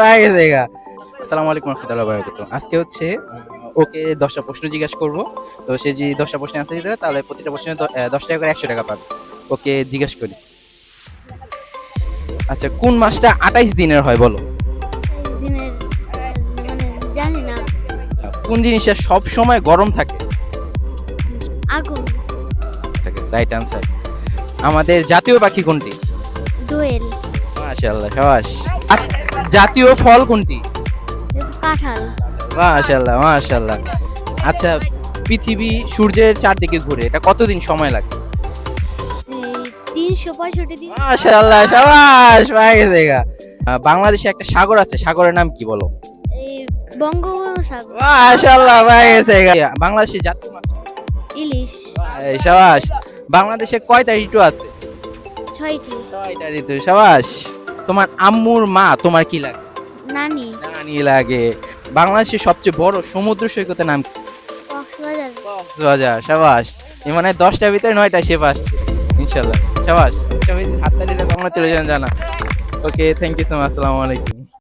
পাওয়া গেছে গা। আসসালামু আলাইকুম রহমতুল্লাহ বারাকাতুহু। আজকে হচ্ছে ওকে 10টা প্রশ্ন জিজ্ঞাসা করবো। তো সে যদি 10টা প্রশ্ন অ্যান্সার দিতে পারে তাহলে প্রতিটা প্রশ্নে 10 টাকা করে 100 টাকা পাবে। ওকে জিজ্ঞাসা করি। আচ্ছা, কোন মাসটা 28 দিনের হয় বলো? দিনের মানে জানি না। কোন জিনিসটা সব সময় গরম থাকে? আগুন। Right answer. আমাদের জাতীয় পাখি কোনটি? দোয়েল। মাশাআল্লাহ, শাবাশ। আর জাতীয় ফল কোনটি? কাঁঠাল। মাশাআল্লাহ, মাশাআল্লাহ। আচ্ছা, পৃথিবী সূর্যের চারদিকে ঘুরে, এটা কতদিন সময় লাগে? 365 দিন। মাশাআল্লাহ, শাবাশ, পাওয়া গেছে গা। বাংলাদেশে একটা সাগর আছে, সাগরের নাম কি বলো? এই বঙ্গোপসাগর। মাশাআল্লাহ, পাওয়া গেছে গা। বাংলাদেশের জাতীয় মাছ? ইলিশ। এই শাবাশ। বাংলাদেশে কয়টা ঋতু আছে? 6টি। 6টা ঋতু, শাবাশ। তোমার আম্মুর মা তোমার কি লাগে? নানি। নানি লাগে। বাংলাদেশের সবচেয়ে বড় সমুদ্র সৈকতের নাম কি? কক্সবাজার। কক্সবাজার, শাবাশ। এই মানে 10টার ভিতরে 9টা শেপ আসছে ইনশাআল্লাহ, শাবাশ। সবাই হাততালি দিয়ে কংগ্রাচুলেশন জানা। ওকে, থ্যাংক ইউ সো মাচ। আসসালামু আলাইকুম।